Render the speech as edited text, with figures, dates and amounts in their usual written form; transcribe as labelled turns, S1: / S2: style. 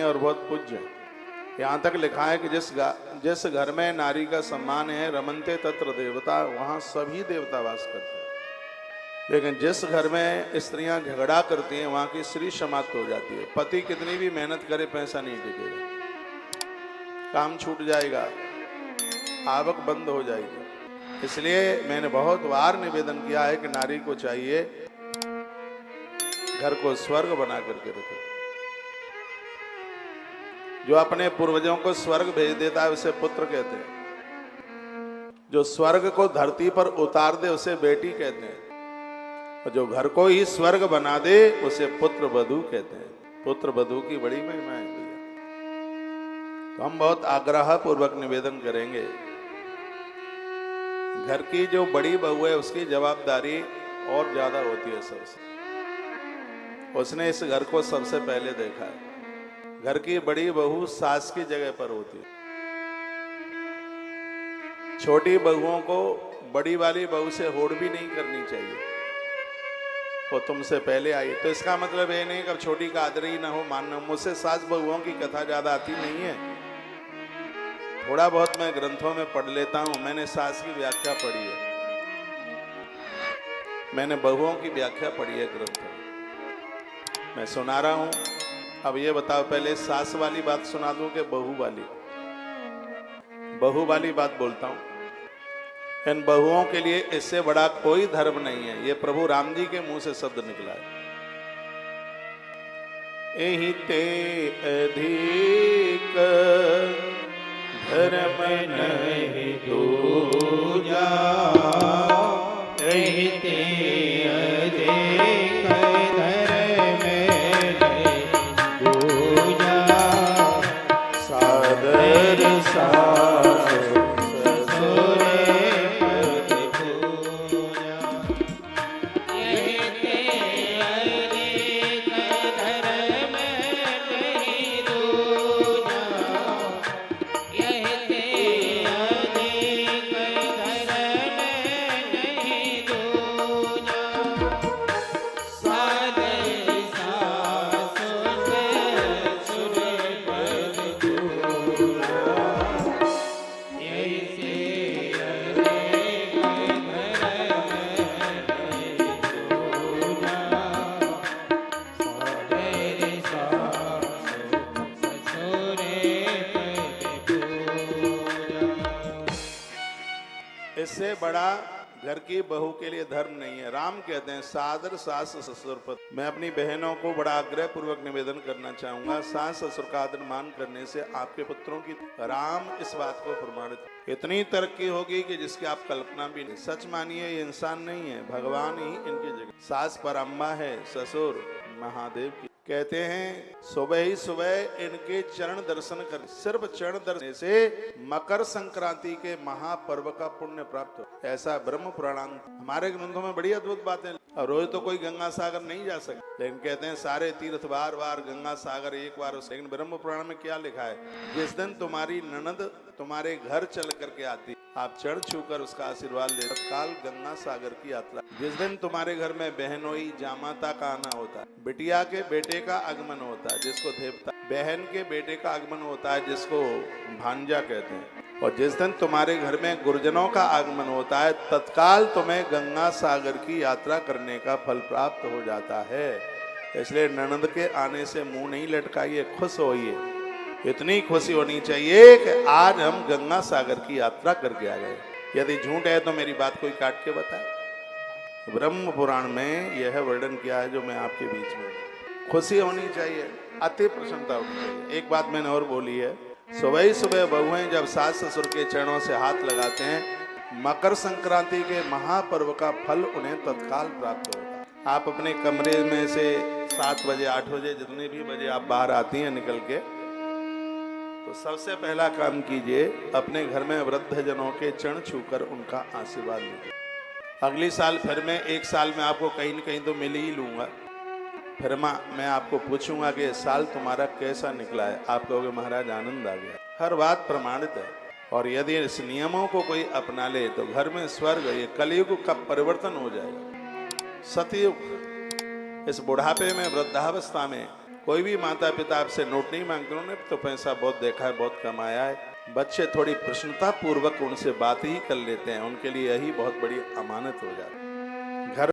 S1: और बहुत पूज्य है। यहाँ तक लिखा है कि जिस घर में नारी का सम्मान है, रमनते तत्र देवता, वहाँ सभी देवता वास करते हैं। लेकिन जिस घर में स्त्रियां झगड़ा करती हैं, वहाँ की स्त्री समाप्त हो जाती है। पति कितनी भी मेहनत करे, पैसा नहीं टिकेगा, काम छूट जाएगा, आवक बंद हो जाएगी। इसलिए मैंने बहुत बार निवेदन किया है कि नारी को चाहिए घर को स्वर्ग बना करके रखे। जो अपने पूर्वजों को स्वर्ग भेज देता है उसे पुत्र कहते हैं। जो स्वर्ग को धरती पर उतार दे उसे बेटी कहते हैं। और जो घर को ही स्वर्ग बना दे उसे पुत्र वधू कहते हैं। पुत्र वधू की बड़ी महिमा है भैया। तो हम बहुत आग्रह पूर्वक निवेदन करेंगे, घर की जो बड़ी बहू है उसकी जवाबदारी और ज्यादा होती है सबसे। उसने इस घर को सबसे पहले देखा है। घर की बड़ी बहू सास की जगह पर होती है। छोटी बहुओं को बड़ी वाली बहू से होड़ भी नहीं करनी चाहिए, वो तुमसे पहले आई। तो इसका मतलब ये नहीं कि छोटी का आदर ही ना हो, मानना। मुझसे सास बहुओं की कथा ज्यादा आती नहीं है, थोड़ा बहुत मैं ग्रंथों में पढ़ लेता हूं। मैंने सास की व्याख्या पढ़ी है, मैंने बहुओं की व्याख्या पढ़ी है ग्रंथ में, मैं सुना रहा हूं। अब ये बताओ, पहले सास वाली बात सुना दूं कि बहू वाली? बहू वाली बात बोलता हूं। इन बहुओं के लिए इससे बड़ा कोई धर्म नहीं है। ये प्रभु राम जी के मुंह से शब्द निकला है। एहि ते अधिक धर्म नहीं दूजा,
S2: एहि ते अधिक धर्म नहीं दूजा,
S1: सादर सास ससुर
S2: पति पूजा। एहि ते अधिक धर्म नहीं दूजा, एहि ते अधिक धर्म नहीं दूजा, सादर सास ससुर पति पूजा। एहि ते अधिक धर्म नहीं दूजा, सादर सास ससुर पति पूजा।
S1: इससे बड़ा घर की बहू के लिए धर्म नहीं है। राम कहते हैं सादर सास ससुर पर। मैं अपनी बहनों को बड़ा आग्रह पूर्वक निवेदन करना चाहूंगा, सास ससुर का आदर मान करने से आपके पुत्रों की, राम इस बात को प्रमाणित, इतनी तरक्की होगी कि जिसकी आप कल्पना भी नहीं। सच मानिए, ये इंसान नहीं है, भगवान ही इनकी जगह। सास पर अम्बा है, ससुर महादेव की। कहते हैं सुबह ही सुबह इनके चरण दर्शन कर, सिर्फ चरण दर्शन से मकर संक्रांति के महापर्व का पुण्य प्राप्त हो। ऐसा ब्रह्म पुराण हमारे ग्रंथों में बड़ी अद्भुत बातें। और रोज तो कोई गंगा सागर नहीं जा सकता, लेकिन कहते हैं सारे तीर्थ बार बार गंगा सागर एक बार। लेकिन ब्रह्म पुराण में क्या लिखा है? जिस दिन तुम्हारी ननद तुम्हारे घर चल करके आती, आप चढ़ छूकर उसका आशीर्वाद ले, तत्काल गंगा सागर की यात्रा। जिस दिन तुम्हारे घर में बहनोई जामाता का आना होता है, बिटिया के बेटे का आगमन होता है जिसको देवता, बहन के बेटे का आगमन होता है जिसको भांजा कहते हैं, और जिस दिन तुम्हारे घर में गुरुजनों का आगमन होता है, तत्काल तुम्हें गंगा सागर की यात्रा करने का फल प्राप्त हो जाता है। इसलिए ननद के आने से मुंह नहीं लटकाइए, खुश होइए। इतनी खुशी होनी चाहिए कि आज हम गंगा सागर की यात्रा करके आ गए। यदि झूठ है तो मेरी बात कोई काट के बताए। ब्रह्म पुराण में यह वर्णन किया है जो मैं आपके बीच में। खुशी होनी चाहिए, अति प्रसन्नता होनी चाहिए। एक बात मैंने और बोली है, सुबह ही सुबह बहुएं जब सास ससुर के चरणों से हाथ लगाते हैं, मकर संक्रांति के महापर्व का फल उन्हें तत्काल प्राप्त होता है। आप अपने कमरे में से 7 बजे 8 बजे जितने भी बजे आप बाहर आती हैं निकल के, तो सबसे पहला काम कीजिए, अपने घर में वृद्ध जनों के चरण छूकर उनका आशीर्वाद लीजिए। अगली साल फिर मैं 1 साल में आपको कहीं न कहीं तो मिल ही लूंगा। फिर मैं आपको पूछूंगा कि साल तुम्हारा कैसा निकला है। आप कहोगे महाराज आनंद आ गया। हर बात प्रमाणित है। और यदि इस नियमों को कोई अपना ले तो घर में स्वर्ग, ये कलयुग का परिवर्तन हो जाएगा। सतयुग, इस बुढ़ापे में, वृद्धावस्था में कोई भी माता पिता आपसे नोट नहीं मांगते, उन्होंने तो पैसा बहुत देखा है, बहुत कमाया है। बच्चे थोड़ी प्रसन्नता पूर्वक उनसे बात ही कर लेते हैं, उनके लिए यही बहुत बड़ी अमानत हो जाती है।